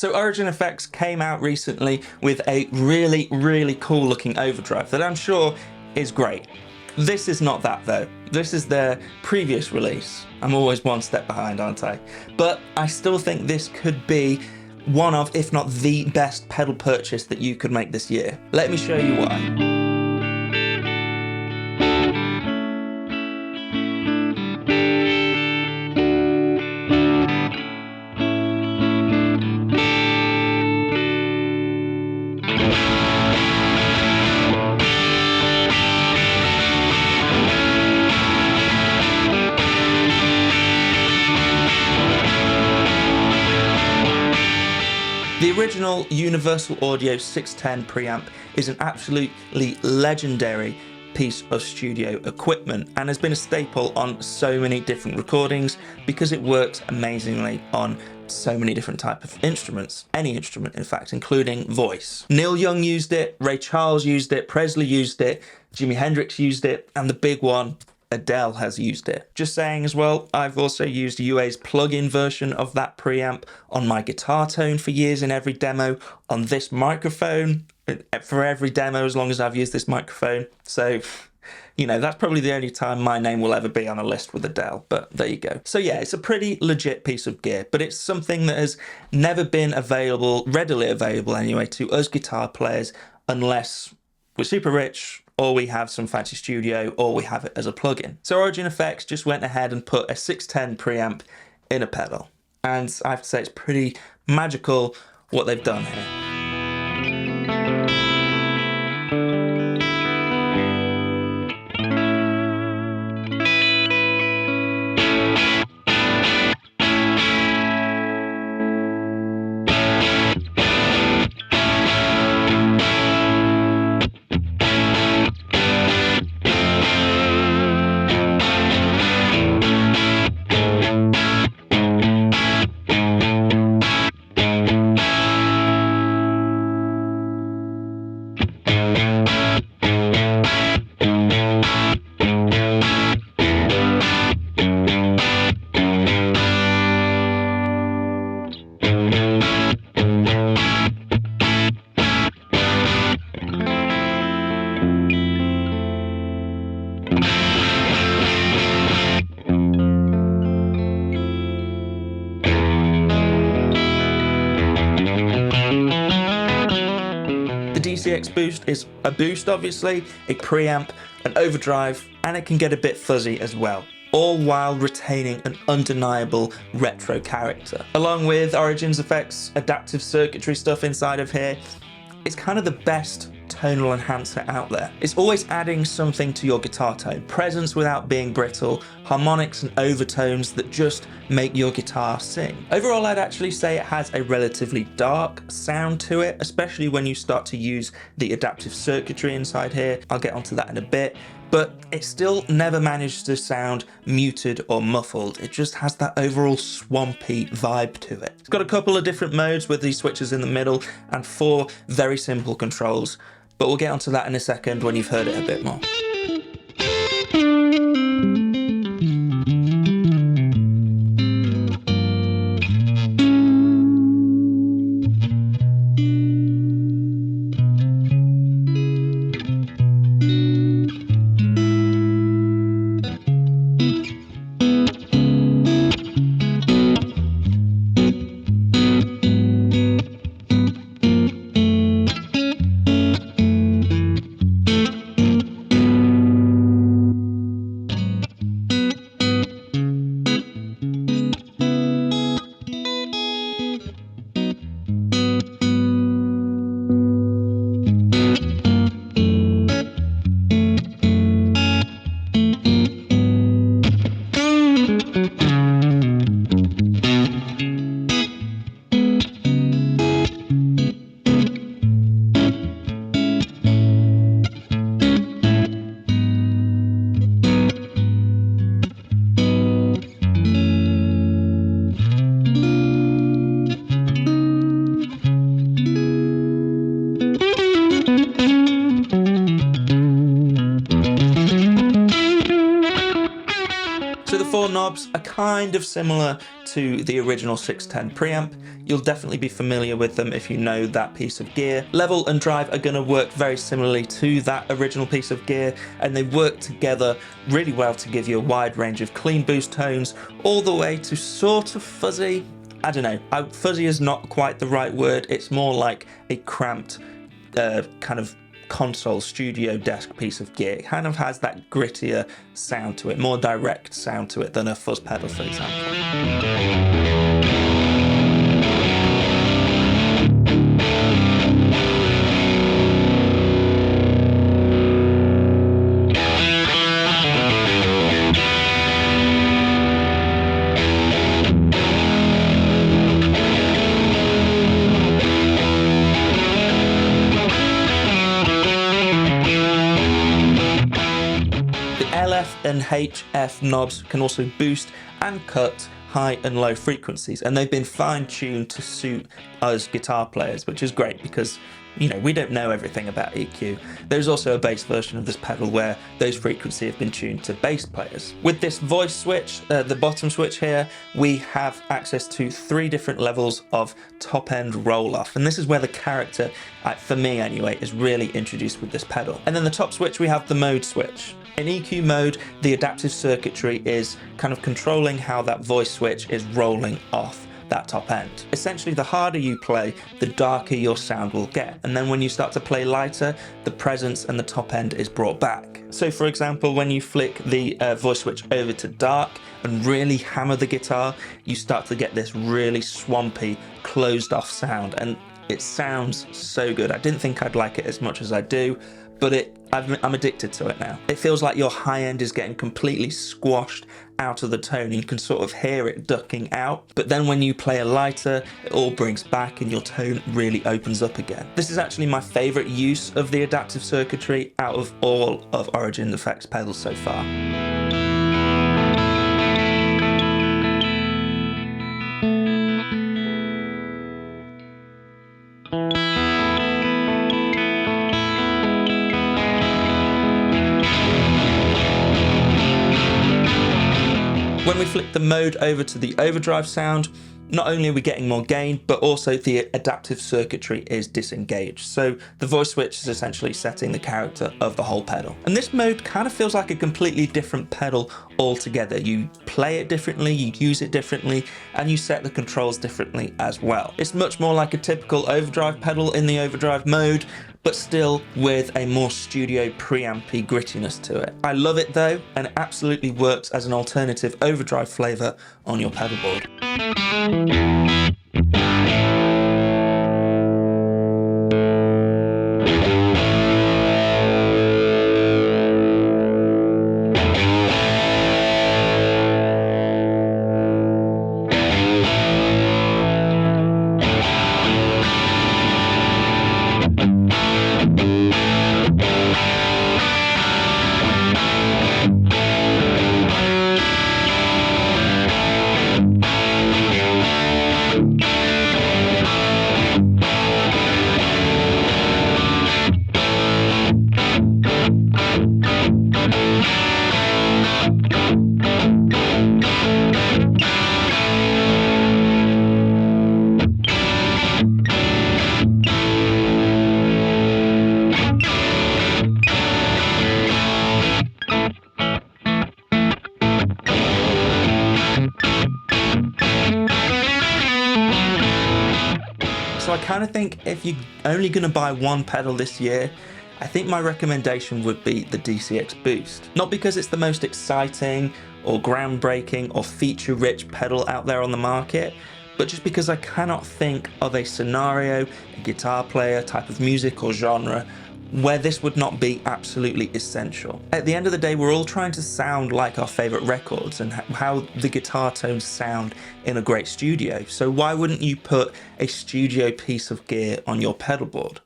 So Origin Effects came out recently with a really, really cool looking overdrive that I'm sure is great. This is not that though. This is their previous release. I'm always one step behind, aren't I? But I still think this could be one of, if not the best pedal purchase that you could make this year. Let me show you why. The original Universal Audio 610 preamp is an absolutely legendary piece of studio equipment and has been a staple on so many different recordings because it works amazingly on so many different types of instruments, any instrument in fact, including voice. Neil Young used it, Ray Charles used it, Presley used it, Jimi Hendrix used it, and the big one, Adele has used it. Just saying as well, I've also used UA's plug-in version of that preamp on my guitar tone for years in every demo, on this microphone for every demo as long as I've used this microphone. So, you know, that's probably the only time my name will ever be on a list with Adele, but there you go. So yeah, it's a pretty legit piece of gear, but it's something that has never been available, readily available anyway, to us guitar players unless we're super rich, or we have some fancy studio, or we have it as a plugin. So Origin Effects just went ahead and put a 610 preamp in a pedal. And I have to say it's pretty magical what they've done here. DCX boost is a boost obviously, a preamp, an overdrive, and it can get a bit fuzzy as well, all while retaining an undeniable retro character. Along with Origin Effects adaptive circuitry stuff inside of here, it's kind of the best tonal enhancer out there. It's always adding something to your guitar tone, presence without being brittle, harmonics and overtones that just make your guitar sing. Overall, I'd actually say it has a relatively dark sound to it, especially when you start to use the adaptive circuitry inside here. I'll get onto that in a bit, but it still never managed to sound muted or muffled. It just has that overall swampy vibe to it. It's got a couple of different modes with these switches in the middle and 4 very simple controls, but we'll get onto that in a second when you've heard it a bit more. So the 4 knobs are kind of similar to the original 610 preamp, you'll definitely be familiar with them if you know that piece of gear. Level and drive are going to work very similarly to that original piece of gear, and they work together really well to give you a wide range of clean boost tones, all the way to sort of fuzzy. I don't know, fuzzy is not quite the right word, it's more like a cramped kind of console studio desk piece of gear. It kind of has that grittier sound to it, more direct sound to it than a fuzz pedal, for example. And HF knobs can also boost and cut high and low frequencies, and they've been fine-tuned to suit us guitar players, which is great because, you know, we don't know everything about EQ. There's also a bass version of this pedal where those frequencies have been tuned to bass players. With this voice switch, the bottom switch here, we have access to 3 different levels of top-end roll-off, and this is where the character, for me anyway, is really introduced with this pedal. And then the top switch, we have the mode switch. In EQ mode, the adaptive circuitry is kind of controlling how that voice switch is rolling off that top end. Essentially, the harder you play, the darker your sound will get. And then when you start to play lighter, the presence and the top end is brought back. So for example, when you flick the voice switch over to dark and really hammer the guitar, you start to get this really swampy, closed off sound. And it sounds so good. I didn't think I'd like it as much as I do, but I'm addicted to it now. It feels like your high end is getting completely squashed out of the tone, and you can sort of hear it ducking out. But then when you play a lighter, it all brings back and your tone really opens up again. This is actually my favorite use of the adaptive circuitry out of all of Origin Effects pedals so far. When we flip the mode over to the overdrive sound, not only are we getting more gain, but also the adaptive circuitry is disengaged. So the voice switch is essentially setting the character of the whole pedal. And this mode kind of feels like a completely different pedal altogether. You play it differently, you use it differently, and you set the controls differently as well. It's much more like a typical overdrive pedal in the overdrive mode, but still with a more studio preampy grittiness to it. I love it though, and it absolutely works as an alternative overdrive flavour on your pedal board. So I kind of think if you're only going to buy one pedal this year, I think my recommendation would be the DCX Boost. Not because it's the most exciting or groundbreaking or feature-rich pedal out there on the market, but just because I cannot think of a scenario, a guitar player, type of music or genre where this would not be absolutely essential. At the end of the day, we're all trying to sound like our favorite records and how the guitar tones sound in a great studio. So why wouldn't you put a studio piece of gear on your pedal board?